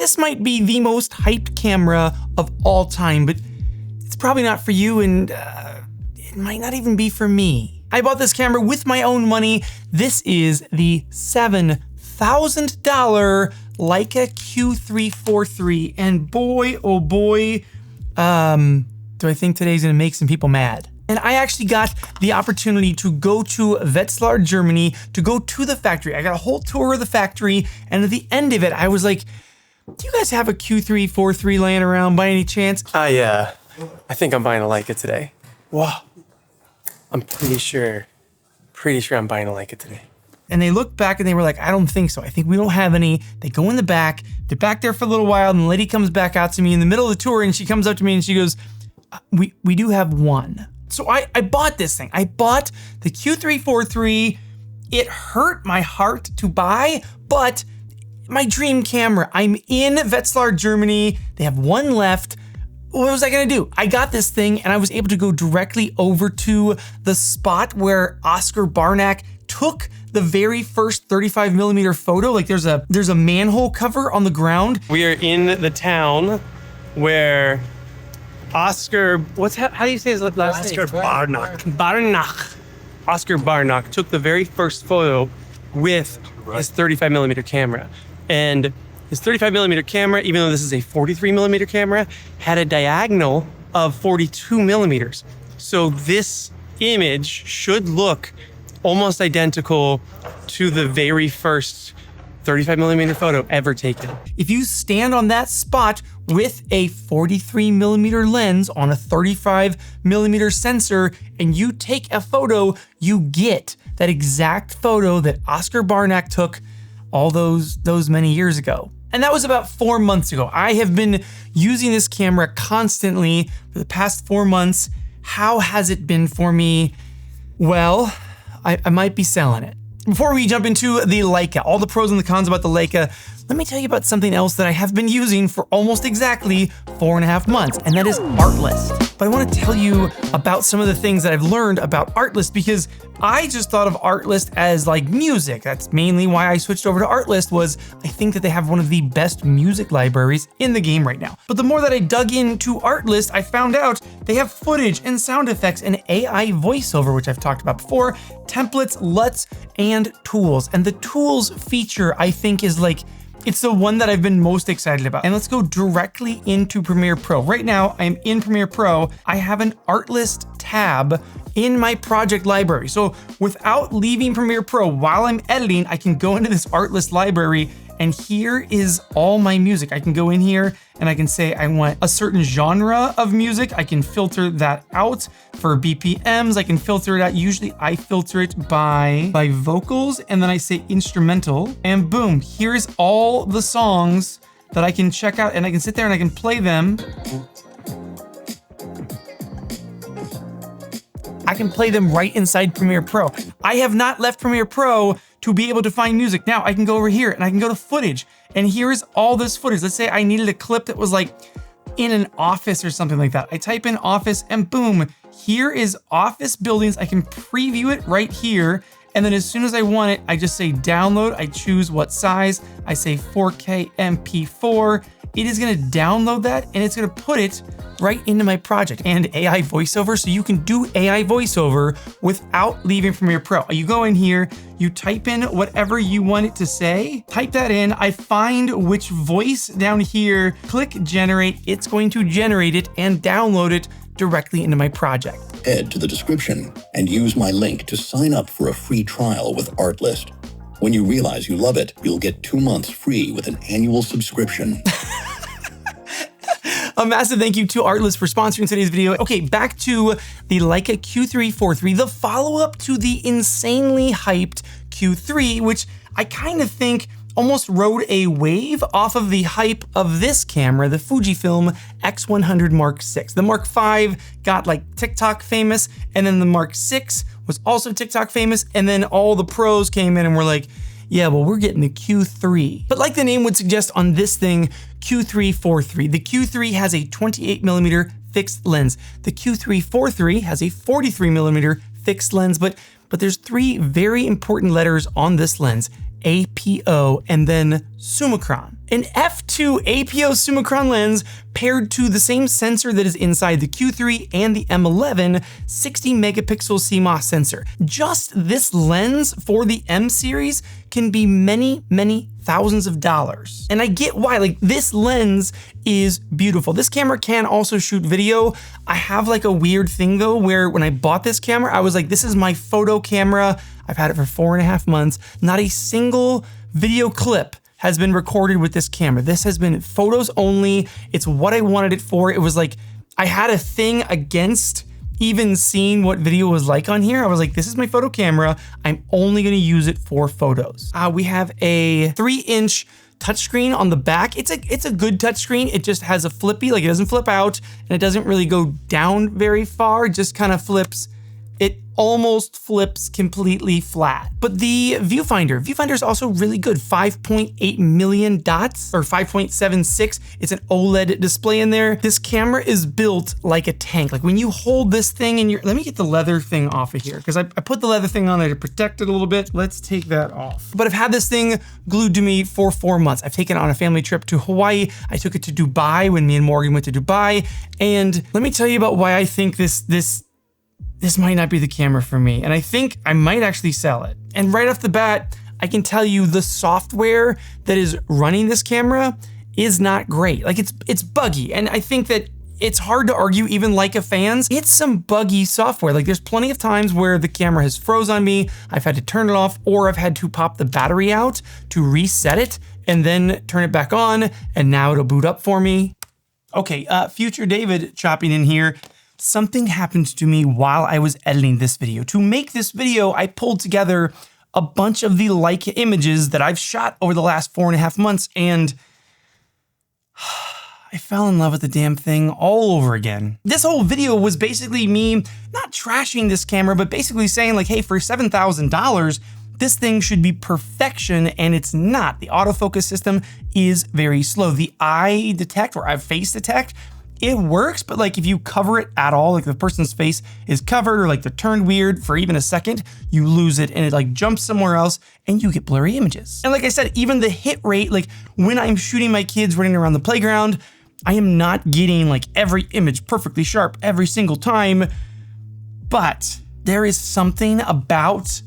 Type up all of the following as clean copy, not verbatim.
this might be the most hyped camera of all time, but it's probably not for you, and it might not even be for me. I bought this camera with my own money. This is the $7,000 Leica Q3 4.3, and boy, oh boy, do I think today's gonna make some people mad. And I actually got the opportunity to go to Wetzlar, Germany, to go to the factory. I got a whole tour of the factory, and at the end of it, I was like, do you guys have a Q3 4.3 laying around by any chance? I think I'm buying a Leica today. Wow. I'm pretty sure I'm buying a Leica today. And they looked back and they were like, I don't think so. I think we don't have any. They go in the back. They're back there for a little while, and the lady comes back out to me in the middle of the tour, and she comes up to me and she goes, we do have one. So I bought this thing. I bought the Q3 4.3. It hurt my heart to buy, but my dream camera. I'm in Wetzlar, Germany. They have one left. What was I gonna do? I got this thing and I was able to go directly over to the spot where Oscar Barnack took the very first 35mm photo. Like there's a manhole cover on the ground. We are in the town where Oscar, how do you say his last name? Oscar Barnack. Oscar Barnack took the very first photo with his 35mm camera. And his 35mm camera, even though this is a 43mm camera, had a diagonal of 42mm. So this image should look almost identical to the very first 35mm photo ever taken. If you stand on that spot with a 43mm lens on a 35mm sensor and you take a photo, you get that exact photo that Oscar Barnack took all those many years ago. And that was about 4 months ago. I have been using this camera constantly for the past 4 months. How has it been for me? Well, I might be selling it. Before we jump into the Leica, all the pros and the cons about the Leica, let me tell you about something else that I have been using for almost exactly 4.5 months, and that is Artlist. But I want to tell you about some of the things that I've learned about Artlist, because I just thought of Artlist as like music. That's mainly why I switched over to Artlist, was I think that they have one of the best music libraries in the game right now. But the more that I dug into Artlist, I found out they have footage and sound effects and AI voiceover, which I've talked about before, templates, LUTs, and tools. And the tools feature, I think, is like, it's the one that I've been most excited about. And let's go directly into Premiere Pro. Right now, I am in Premiere Pro. I have an Artlist tab in my project library. So without leaving Premiere Pro, while I'm editing, I can go into this Artlist library, and here is all my music. I can go in here and I can say I want a certain genre of music. I can filter that out for BPMs. I can filter it out. Usually I filter it by vocals, and then I say instrumental, and boom, here's all the songs that I can check out, and I can sit there and I can play them. I can play them right inside Premiere Pro. I have not left Premiere Pro to be able to find music. Now I can go over here and I can go to footage, and here's all this footage. Let's say I needed a clip that was like in an office or something like that. I type in office and boom, here is office buildings. I can preview it right here. And then as soon as I want it, I just say download. I choose what size. I say 4K MP4. It is gonna download that and it's gonna put it right into my project. And AI voiceover, so you can do AI voiceover without leaving Premiere Pro. You go in here, you type in whatever you want it to say, type that in, I find which voice down here, click generate, it's going to generate it and download it directly into my project. Head to the description and use my link to sign up for a free trial with Artlist. When you realize you love it, you'll get 2 months free with an annual subscription. A massive thank you to Artlist for sponsoring today's video. Okay, back to the Leica Q3 4.3, the follow-up to the insanely hyped Q3, which I kind of think almost rode a wave off of the hype of this camera, the Fujifilm X100 Mark VI. The Mark V got like TikTok famous, and then the Mark VI was also TikTok famous, and then all the pros came in and were like, yeah, well, we're getting the Q3. But like the name would suggest on this thing, Q3 4.3, the Q3 has a 28mm fixed lens. The Q3 4.3 has a 43mm fixed lens, but there's 3 very important letters on this lens: APO, and then Summicron. An f2 APO Summicron lens paired to the same sensor that is inside the Q3 and the M11 60 megapixel CMOS sensor. Just this lens for the M series can be many, many thousands of dollars. And I get why, like this lens is beautiful. This camera can also shoot video. I have like a weird thing though, where when I bought this camera, I was like, this is my photo camera. I've had it for 4.5 months. Not a single video clip has been recorded with this camera. This has been photos only. It's what I wanted it for. It was like, I had a thing against even seeing what video was like on here. I was like, this is my photo camera. I'm only gonna use it for photos. We have a 3-inch touchscreen on the back. It's a good touchscreen. It just has a flippy, like it doesn't flip out and it doesn't really go down very far. It just kind of flips. It almost flips completely flat. But the viewfinder is also really good. 5.8 million dots or 5.76. It's an OLED display in there. This camera is built like a tank. Like when you hold this thing in your, let me get the leather thing off of here because I put the leather thing on there to protect it a little bit. Let's take that off. But I've had this thing glued to me for 4 months. I've taken it on a family trip to Hawaii. I took it to Dubai when me and Morgan went to Dubai. And let me tell you about why I think this might not be the camera for me. And I think I might actually sell it. And right off the bat, I can tell you the software that is running this camera is not great. Like it's buggy. And I think that it's hard to argue, even Leica fans, it's some buggy software. Like there's plenty of times where the camera has froze on me, I've had to turn it off, or I've had to pop the battery out to reset it and then turn it back on, and now it'll boot up for me. Okay, future David chopping in here. Something happened to me while I was editing this video. To make this video, I pulled together a bunch of the Leica images that I've shot over the last 4.5 months, and I fell in love with the damn thing all over again. This whole video was basically me not trashing this camera, but basically saying like, hey, for $7,000, this thing should be perfection, and it's not. The autofocus system is very slow. The eye detect or face detect, it works, but like if you cover it at all, like the person's face is covered or like they're turned weird for even a second, you lose it and it like jumps somewhere else and you get blurry images. And like I said, even the hit rate, like when I'm shooting my kids running around the playground, I am not getting like every image perfectly sharp every single time, but there is something about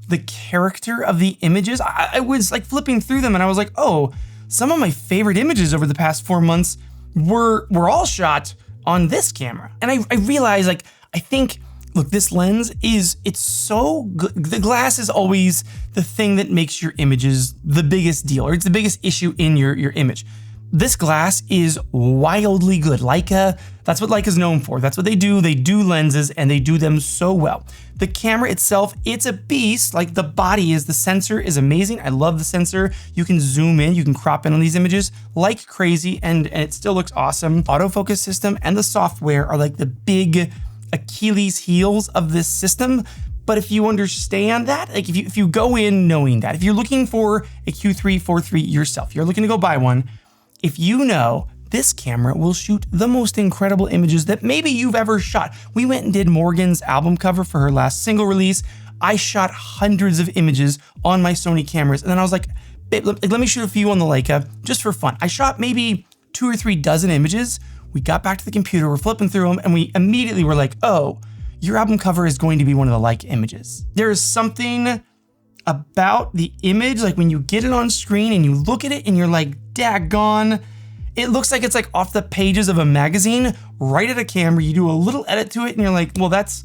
the character of the images. I was like flipping through them and I was like, oh, some of my favorite images over the past 4 months were all shot on this camera. And I realized, like, I think, look, this lens it's so good. The glass is always the thing that makes your images the biggest deal, or it's the biggest issue in your image. This glass is wildly good. Leica, that's what Leica's known for. That's what they do. They do lenses and they do them so well. The camera itself, it's a beast. Like the body is, the sensor is amazing. I love the sensor. You can zoom in, you can crop in on these images like crazy, and it still looks awesome. Autofocus system and the software are like the big Achilles heels of this system. But if you understand that, like if you go in knowing that, if you're looking for a Q3 4.3 yourself, you're looking to go buy one, if you know this camera will shoot the most incredible images that maybe you've ever shot. We went and did Morgan's album cover for her last single release. I shot hundreds of images on my Sony cameras. And then I was like, babe, let me shoot a few on the Leica just for fun. I shot maybe 2 or 3 dozen images. We got back to the computer, we're flipping through them, and we immediately were like, oh, your album cover is going to be one of the Leica images. There is something about the image, like when you get it on screen and you look at it and you're like, daggone, it looks like it's like off the pages of a magazine, right at a camera. You do a little edit to it and you're like, well, that's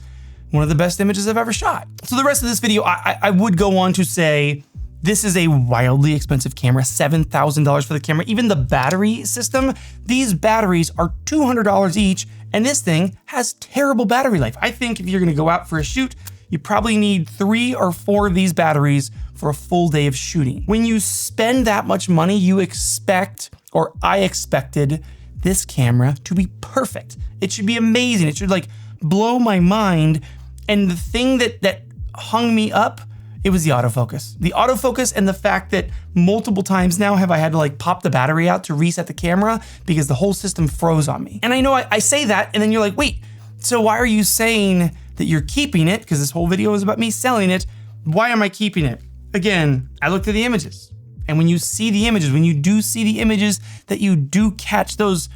one of the best images I've ever shot. So the rest of this video, I would go on to say, this is a wildly expensive camera, $7,000 for the camera. Even the battery system, these batteries are $200 each, and this thing has terrible battery life. I think if you're gonna go out for a shoot, you probably need 3 or 4 of these batteries for a full day of shooting. When you spend that much money, you expect, or I expected, this camera to be perfect. It should be amazing. It should like blow my mind. And the thing that hung me up, it was the autofocus. The autofocus and the fact that multiple times now have I had to like pop the battery out to reset the camera because the whole system froze on me. And I know I say that and then you're like, wait, so why are you saying that you're keeping it? Because this whole video is about me selling it. Why am I keeping it? Again, I looked at the images And when you see the images, when you do see the images, that you do catch those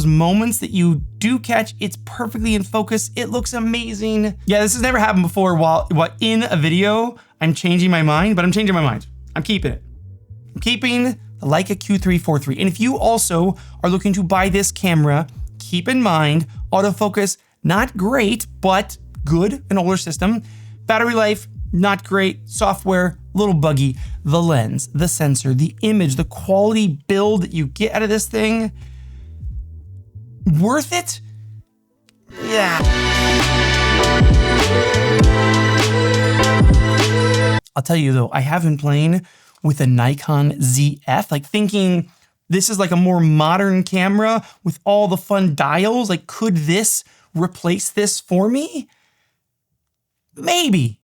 moments that you do catch, it's perfectly in focus. It looks amazing. Yeah, this has never happened before while in a video, I'm changing my mind, but I'm changing my mind. I'm keeping it. I'm keeping the Leica Q3 4.3. And if you also are looking to buy this camera, keep in mind, autofocus, not great, but good, an older system. Battery life, not great. Software, little buggy. The lens, the sensor, the image, the quality build that you get out of this thing, worth it? Yeah. I'll tell you though, I have been playing with a Nikon ZF, like thinking this is like a more modern camera with all the fun dials. Like, could this replace this for me? Maybe.